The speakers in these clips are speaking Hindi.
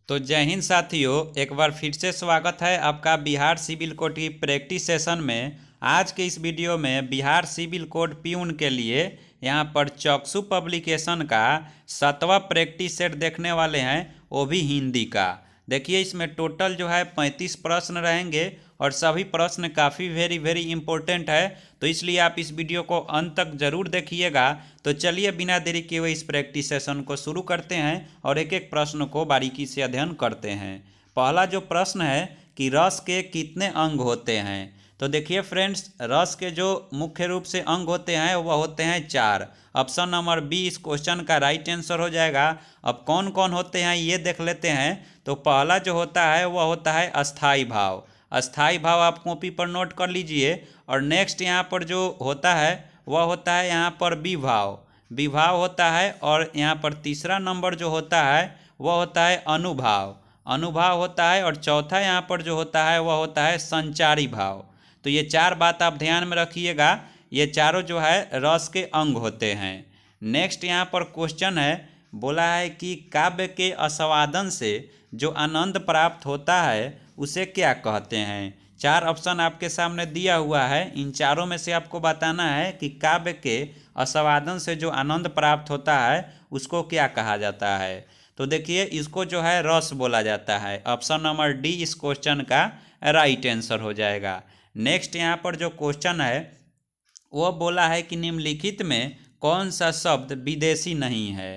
तो जय हिंद साथियों, एक बार फिर से स्वागत है आपका बिहार सिविल कोड की प्रैक्टिस सेशन में। आज के इस वीडियो में बिहार सिविल कोड प्यून के लिए यहाँ पर चक्षु पब्लिकेशन का 7वां प्रैक्टिस सेट देखने वाले हैं, वो भी हिंदी का। देखिए इसमें टोटल जो है 35 प्रश्न रहेंगे और सभी प्रश्न काफ़ी वेरी इंपॉर्टेंट है, तो इसलिए आप इस वीडियो को अंत तक जरूर देखिएगा। तो चलिए बिना देरी किए हुए इस प्रैक्टिस सेशन को शुरू करते हैं और एक एक प्रश्न को बारीकी से अध्ययन करते हैं। पहला जो प्रश्न है कि रस के कितने अंग होते हैं। तो देखिए फ्रेंड्स, रस के जो मुख्य रूप से अंग होते हैं वह होते हैं 4। ऑप्शन नंबर बी इस क्वेश्चन का राइट आंसर हो जाएगा। अब कौन कौन होते हैं ये देख लेते हैं। तो पहला जो होता है वह होता है अस्थाई भाव। अस्थाई भाव आप कॉपी पर नोट कर लीजिए। और नेक्स्ट यहाँ पर जो होता है वह होता है यहाँ पर विभाव। विभाव होता है। और यहाँ पर तीसरा नंबर जो होता है वह होता है अनुभाव। अनुभाव होता है। और चौथा यहाँ पर जो होता है वह होता है संचारी भाव। तो ये 4 बात आप ध्यान में रखिएगा। ये चारों जो है रस के अंग होते हैं। नेक्स्ट यहाँ पर क्वेश्चन है, बोला है कि काव्य के आस्वादन से जो आनंद प्राप्त होता है उसे क्या कहते हैं। 4 ऑप्शन आपके सामने दिया हुआ है। इन चारों में से आपको बताना है कि काव्य के आस्वादन से जो आनंद प्राप्त होता है उसको क्या कहा जाता है। तो देखिए इसको जो है रस बोला जाता है। ऑप्शन नंबर डी इस क्वेश्चन का राइट आंसर हो जाएगा। नेक्स्ट यहाँ पर जो क्वेश्चन है वो बोला है कि निम्नलिखित में कौन सा शब्द विदेशी नहीं है।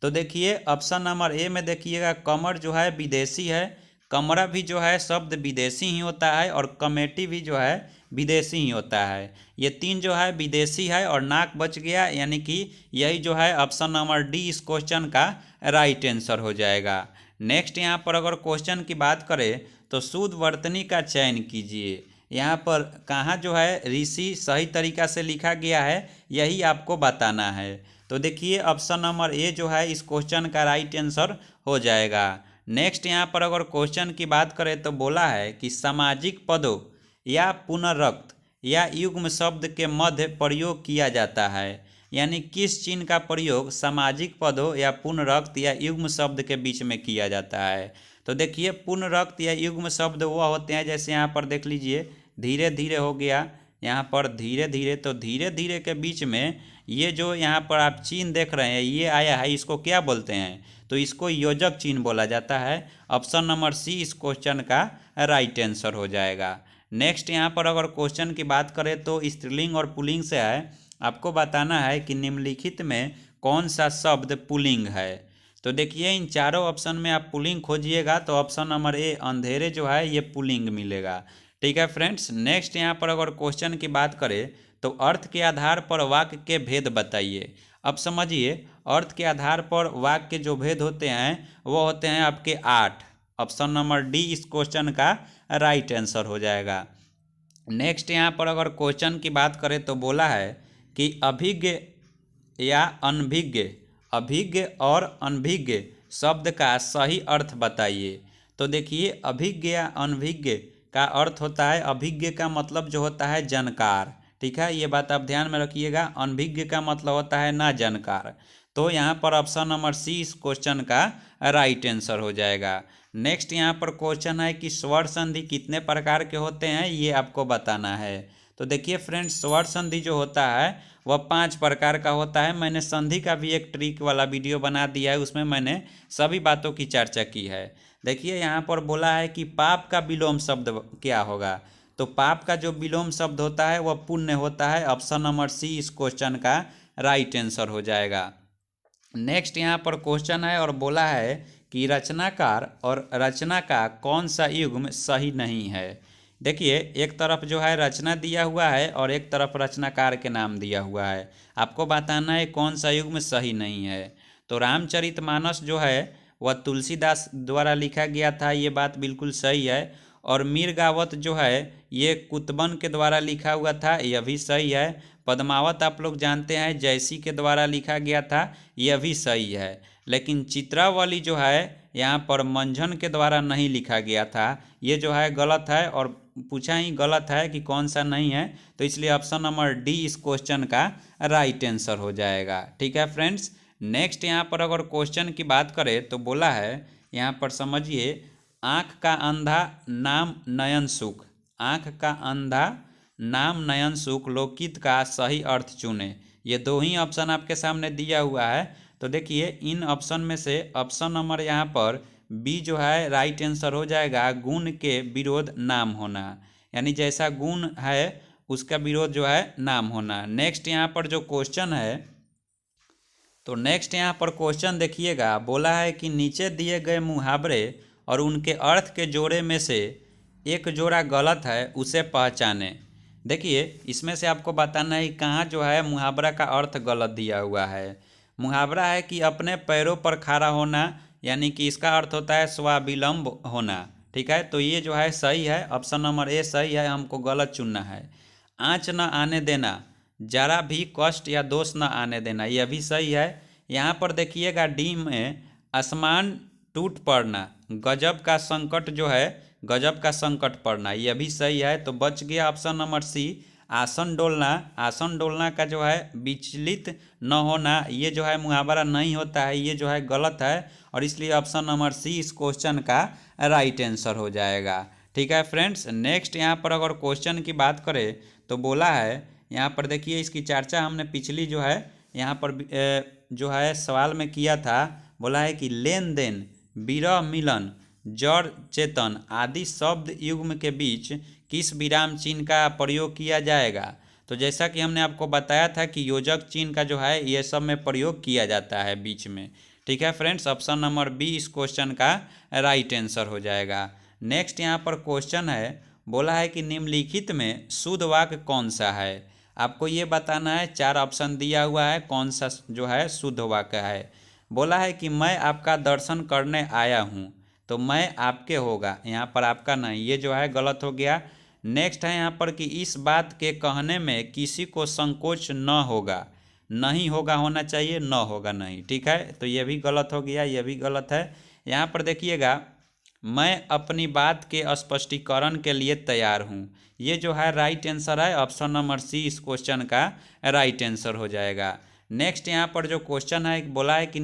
तो देखिए ऑप्शन नंबर ए में देखिएगा, कमर जो है विदेशी है। कमरा भी जो है शब्द विदेशी ही होता है। और कमेटी भी जो है विदेशी ही होता है। ये 3 जो है विदेशी है। और नाक बच गया, यानी कि यही जो है ऑप्शन नंबर डी इस क्वेश्चन का राइट आंसर हो जाएगा। नेक्स्ट यहाँ पर अगर क्वेश्चन की बात करें तो शुद्ध वर्तनी का चयन कीजिए। यहाँ पर कहाँ जो है ऋषि सही तरीका से लिखा गया है यही आपको बताना है। तो देखिए ऑप्शन नंबर ए जो है इस क्वेश्चन का राइट आंसर हो जाएगा। नेक्स्ट यहाँ पर अगर क्वेश्चन की बात करें तो बोला है कि सामाजिक पदों या पुनर्रक्त या युग्म शब्द के मध्य प्रयोग किया जाता है। यानी किस चिन्ह का प्रयोग सामाजिक पदों या पुनर्रक्त या युग्म शब्द के बीच में किया जाता है। तो देखिए पुनर्रक्त या युग्म शब्द वह होते हैं, जैसे यहाँ पर देख लीजिए धीरे धीरे हो गया, यहाँ पर धीरे धीरे। तो धीरे धीरे के बीच में ये जो यहाँ पर आप चिन्ह देख रहे हैं ये आया है, इसको क्या बोलते हैं। तो इसको योजक चिन्ह बोला जाता है। ऑप्शन नंबर सी इस क्वेश्चन का राइट आंसर हो जाएगा। नेक्स्ट यहाँ पर अगर क्वेश्चन की बात करें तो स्त्रीलिंग और पुल्लिंग से है। आपको बताना है कि निम्नलिखित में कौन सा शब्द पुल्लिंग है। तो देखिए इन चारों ऑप्शन में आप पुल्लिंग खोजिएगा तो ऑप्शन नंबर ए अंधेरे जो है ये पुल्लिंग मिलेगा। ठीक है फ्रेंड्स। नेक्स्ट यहाँ पर अगर क्वेश्चन की बात करें तो अर्थ के आधार पर वाक्य के भेद बताइए। अब समझिए अर्थ के आधार पर वाक्य के जो भेद होते हैं वो होते हैं आपके 8। ऑप्शन नंबर डी इस क्वेश्चन का राइट आंसर हो जाएगा। नेक्स्ट यहाँ पर अगर क्वेश्चन की बात करें तो बोला है कि अभिज्ञ या अनभिज्ञ, अभिज्ञ और अनभिज्ञ शब्द का सही अर्थ बताइए। तो देखिए अभिज्ञ या अनभिज्ञ का अर्थ होता है, अभिज्ञ का मतलब जो होता है जानकार। ठीक है, ये बात आप ध्यान में रखिएगा। अनभिज्ञ का मतलब होता है ना जानकार। तो यहाँ पर ऑप्शन नंबर सी इस क्वेश्चन का राइट आंसर हो जाएगा। नेक्स्ट यहाँ पर क्वेश्चन है कि स्वर संधि कितने प्रकार के होते हैं ये आपको बताना है। तो देखिए फ्रेंड्स, स्वर संधि जो होता है वह 5 प्रकार का होता है। मैंने संधि का भी एक ट्रिक वाला वीडियो बना दिया है, उसमें मैंने सभी बातों की चर्चा की है। देखिए यहाँ पर बोला है कि पाप का विलोम शब्द क्या होगा। तो पाप का जो विलोम शब्द होता है वह पुण्य होता है। ऑप्शन नंबर सी इस क्वेश्चन का राइट आंसर हो जाएगा। नेक्स्ट यहाँ पर क्वेश्चन है और बोला है कि रचनाकार और रचना का कौन सा युग्म सही नहीं है। देखिए एक तरफ जो है रचना दिया हुआ है और एक तरफ रचनाकार के नाम दिया हुआ है। आपको बताना है कौन सा युग्म सही नहीं है। तो रामचरितमानस जो है वह तुलसीदास द्वारा लिखा गया था, ये बात बिल्कुल सही है। और मीरगावत जो है ये कुतबन के द्वारा लिखा हुआ था, यह भी सही है। पद्मावत आप लोग जानते हैं जयसी के द्वारा लिखा गया था, यह भी सही है। लेकिन चित्रावली जो है यहाँ पर मंझन के द्वारा नहीं लिखा गया था, ये जो है गलत है। और पूछा ही गलत है कि कौन सा नहीं है, तो इसलिए ऑप्शन नंबर डी इस क्वेश्चन का राइट आंसर हो जाएगा। ठीक है फ्रेंड्स। नेक्स्ट यहाँ पर अगर क्वेश्चन की बात करें तो बोला है यहाँ पर समझिए, आँख का अंधा नाम नयन सुख, आँख का अंधा नाम नयन सुख, लोकित का सही अर्थ चुने। ये दो ही ऑप्शन आपके सामने दिया हुआ है। तो देखिए इन ऑप्शन में से ऑप्शन नंबर यहाँ पर बी जो है राइट आंसर हो जाएगा, गुण के विरोध नाम होना, यानी जैसा गुण है उसका विरोध जो है नाम होना। नेक्स्ट यहाँ पर जो क्वेश्चन है, तो नेक्स्ट यहाँ पर क्वेश्चन देखिएगा, बोला है कि नीचे दिए गए मुहावरे और उनके अर्थ के जोड़े में से एक जोड़ा गलत है, उसे पहचाने। देखिए इसमें से आपको बताना है कहाँ जो है मुहावरा का अर्थ गलत दिया हुआ है। मुहावरा है कि अपने पैरों पर खड़ा होना, यानी कि इसका अर्थ होता है स्वावलंब होना। ठीक है, तो ये जो है सही है, ऑप्शन नंबर ए सही है, हमको गलत चुनना है। आँच न आने देना, जरा भी कष्ट या दोष न आने देना, यह भी सही है। यहाँ पर देखिएगा डी में आसमान टूट पड़ना, गजब का संकट जो है, गजब का संकट पड़ना, यह भी सही है। तो बच गया ऑप्शन नंबर सी, आसन डोलना। आसन डोलना का जो है विचलित न होना, ये जो है मुहावरा नहीं होता है, ये जो है गलत है, और इसलिए ऑप्शन नंबर सी इस क्वेश्चन का राइट आंसर हो जाएगा। ठीक है फ्रेंड्स, नेक्स्ट यहाँ पर अगर क्वेश्चन की बात करें तो बोला है, यहाँ पर देखिए इसकी चर्चा हमने पिछली जो है यहाँ पर जो है सवाल में किया था। बोला है कि लेन देन, विरह, मिलन, जड़, चेतन आदि शब्द युग्म के बीच किस विराम चिन्ह का प्रयोग किया जाएगा। तो जैसा कि हमने आपको बताया था कि योजक चिन्ह का जो है ये सब में प्रयोग किया जाता है बीच में। ठीक है फ्रेंड्स, ऑप्शन नंबर बी इस क्वेश्चन का राइट आंसर हो जाएगा। नेक्स्ट यहाँ पर क्वेश्चन है, बोला है कि निम्नलिखित में शुद्ध वाक्य कौन सा है। आपको ये बताना है, 4 ऑप्शन दिया हुआ है, कौन सा जो है शुद्ध वाक्य है। बोला है कि मैं आपका दर्शन करने आया हूँ, तो मैं आपके होगा, यहाँ पर आपका नहीं, ये जो है गलत हो गया। नेक्स्ट है यहाँ पर कि इस बात के कहने में किसी को संकोच न होगा, नहीं होगा होना चाहिए, न होगा नहीं। ठीक है, तो ये भी गलत हो गया, ये भी गलत है। यहाँ पर देखिएगा, मैं अपनी बात के स्पष्टीकरण के लिए तैयार हूँ, ये जो है राइट आंसर है, ऑप्शन नंबर सी इस क्वेश्चन का राइट आंसर हो जाएगा। नेक्स्ट यहाँ पर जो क्वेश्चन है, बोला है कि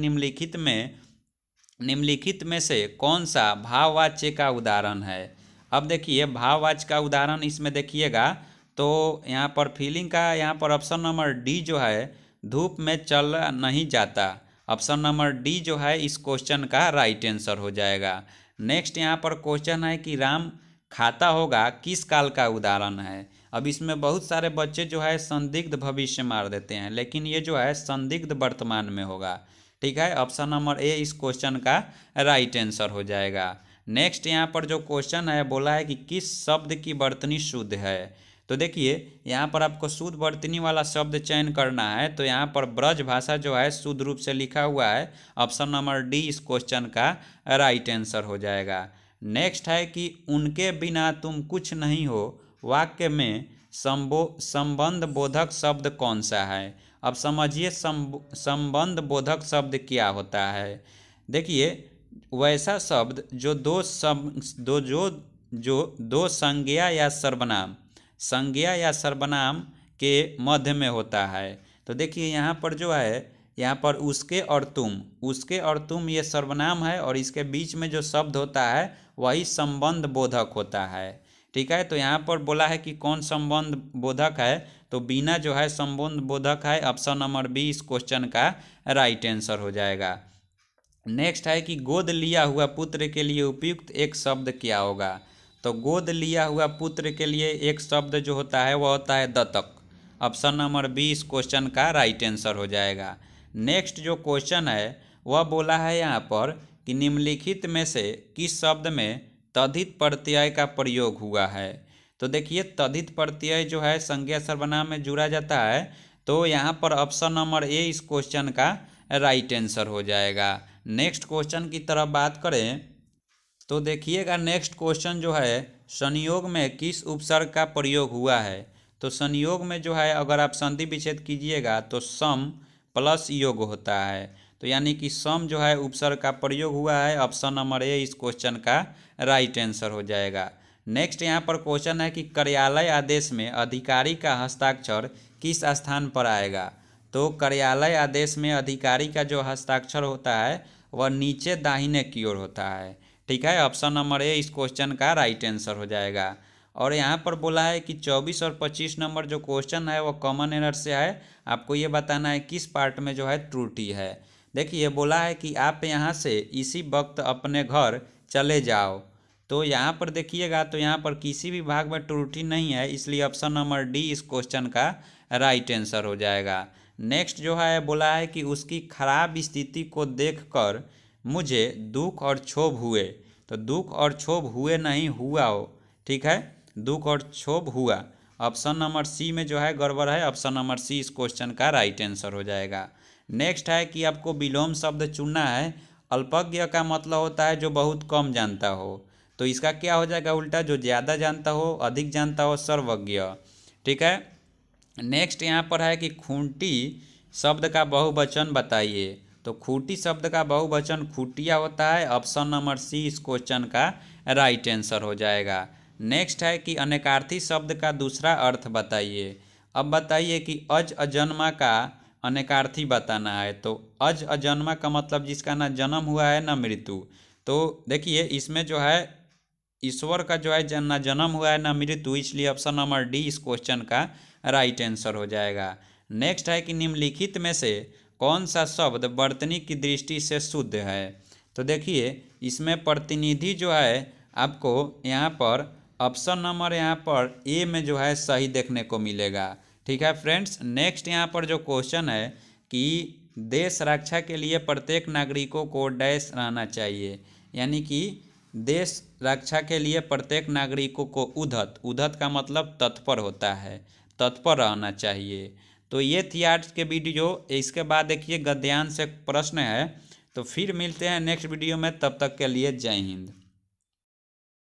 निम्नलिखित में से कौन सा भाववाच्य का उदाहरण है। अब देखिए भाववाच्य का उदाहरण इसमें देखिएगा, तो यहाँ पर फीलिंग का यहाँ पर ऑप्शन नंबर डी जो है, धूप में चल नहीं जाता, ऑप्शन नंबर डी जो है इस क्वेश्चन का राइट आंसर हो जाएगा। नेक्स्ट यहाँ पर क्वेश्चन है कि राम खाता होगा किस काल का उदाहरण है। अब इसमें बहुत सारे बच्चे जो है संदिग्ध भविष्य मार देते हैं, लेकिन ये जो है संदिग्ध वर्तमान में होगा। ठीक है, ऑप्शन नंबर ए इस क्वेश्चन का राइट आंसर हो जाएगा। नेक्स्ट यहाँ पर जो क्वेश्चन है, बोला है कि किस शब्द की वर्तनी शुद्ध है। तो देखिए यहाँ पर आपको शुद्ध वर्तनी वाला शब्द चयन करना है, तो यहाँ पर ब्रज भाषा जो है शुद्ध रूप से लिखा हुआ है, ऑप्शन नंबर डी इस क्वेश्चन का राइट आंसर हो जाएगा। नेक्स्ट है कि उनके बिना तुम कुछ नहीं हो, वाक्य में संबंध बोधक शब्द कौन सा है। अब समझिए संबंध बोधक शब्द क्या होता है। देखिए वैसा शब्द जो दो संज्ञा या सर्वनाम, संज्ञा या सर्वनाम के मध्य में होता है। तो देखिए यहाँ पर जो है, यहाँ पर उसके और तुम ये सर्वनाम है, और इसके बीच में जो शब्द होता है वही संबंध बोधक होता है। ठीक है, तो यहाँ पर बोला है कि कौन संबंध बोधक है, तो बिना जो है संबंध बोधक है, ऑप्शन नंबर बी इस क्वेश्चन का राइट आंसर हो जाएगा। नेक्स्ट है कि गोद लिया हुआ पुत्र के लिए उपयुक्त एक शब्द क्या होगा। तो गोद लिया हुआ पुत्र के लिए एक शब्द जो होता है वह होता है दत्तक, ऑप्शन नंबर बी इस क्वेश्चन का राइट आंसर हो जाएगा। नेक्स्ट जो क्वेश्चन है वह बोला है यहाँ पर कि निम्नलिखित में से किस शब्द में तद्धित प्रत्यय का प्रयोग हुआ है। तो देखिए तद्धित प्रत्यय जो है संज्ञा सर्वनाम में जुड़ा जाता है, तो यहाँ पर ऑप्शन नंबर ए इस क्वेश्चन का राइट आंसर हो जाएगा। नेक्स्ट क्वेश्चन की तरफ बात करें तो देखिएगा, नेक्स्ट क्वेश्चन जो है संयोग में किस उपसर्ग का प्रयोग हुआ है। तो संयोग में जो है अगर आप संधि विच्छेद कीजिएगा तो सम प्लस योग होता है, तो यानी कि सम जो है उपसर्ग का प्रयोग हुआ है, ऑप्शन नंबर ए इस क्वेश्चन का राइट आंसर हो जाएगा। नेक्स्ट यहाँ पर क्वेश्चन है कि कार्यालय आदेश में अधिकारी का हस्ताक्षर किस स्थान पर आएगा। तो कार्यालय आदेश में अधिकारी का जो हस्ताक्षर होता है वह नीचे दाहिने की ओर होता है। ठीक है, ऑप्शन नंबर ए इस क्वेश्चन का राइट आंसर हो जाएगा। और यहाँ पर बोला है कि 24 और 25 नंबर जो क्वेश्चन है वो कॉमन एरर से है। आपको ये बताना है किस पार्ट में जो है त्रुटि है। देखिए बोला है कि आप यहाँ से इसी वक्त अपने घर चले जाओ। तो यहाँ पर देखिएगा तो यहाँ पर किसी भी भाग में त्रुटि नहीं है, इसलिए ऑप्शन नंबर डी इस क्वेश्चन का राइट आंसर हो जाएगा। नेक्स्ट जो है बोला है कि उसकी खराब स्थिति को देखकर मुझे दुख और क्षोभ हुए। तो दुख और क्षोभ हुए नहीं, हुआ हो। ठीक है, दुख और क्षोभ हुआ। ऑप्शन नंबर सी में जो है गड़बड़ है, ऑप्शन नंबर सी इस क्वेश्चन का राइट आंसर हो जाएगा। नेक्स्ट है कि आपको विलोम शब्द चुनना है। अल्पज्ञ का मतलब होता है जो बहुत कम जानता हो, तो इसका क्या हो जाएगा उल्टा, जो ज़्यादा जानता हो, अधिक जानता हो, सर्वज्ञ। ठीक है, नेक्स्ट यहाँ पर है कि खूंटी शब्द का बहुवचन बताइए। तो खूंटी शब्द का बहुवचन खूंटिया होता है, ऑप्शन नंबर सी इस क्वेश्चन का राइट आंसर हो जाएगा। नेक्स्ट है कि अनेकार्थी शब्द का दूसरा अर्थ बताइए। अब बताइए कि अज अजन्मा का अनेकार्थी बताना है। तो अज अजन्मा का मतलब जिसका ना जन्म हुआ है ना मृत्यु। तो देखिए इसमें जो है ईश्वर का जो है ना जन्म हुआ है ना मृत्यु, इसलिए ऑप्शन नंबर डी इस क्वेश्चन का राइट आंसर हो जाएगा। नेक्स्ट है कि निम्नलिखित में से कौन सा शब्द वर्तनी की दृष्टि से शुद्ध है। तो देखिए इसमें प्रतिनिधि जो है आपको यहाँ पर ऑप्शन नंबर यहाँ पर ए में जो है सही देखने को मिलेगा। ठीक है फ्रेंड्स, नेक्स्ट यहाँ पर जो क्वेश्चन है कि देश रक्षा के लिए प्रत्येक नागरिकों को डैश रहना चाहिए, यानी कि देश रक्षा के लिए प्रत्येक नागरिकों को उद्धत, उद्धत का मतलब तत्पर होता है, तत्पर रहना चाहिए। तो ये थी आज के वीडियो। इसके बाद देखिए गद्यांश से प्रश्न है। तो फिर मिलते हैं नेक्स्ट वीडियो में, तब तक के लिए जय हिंद।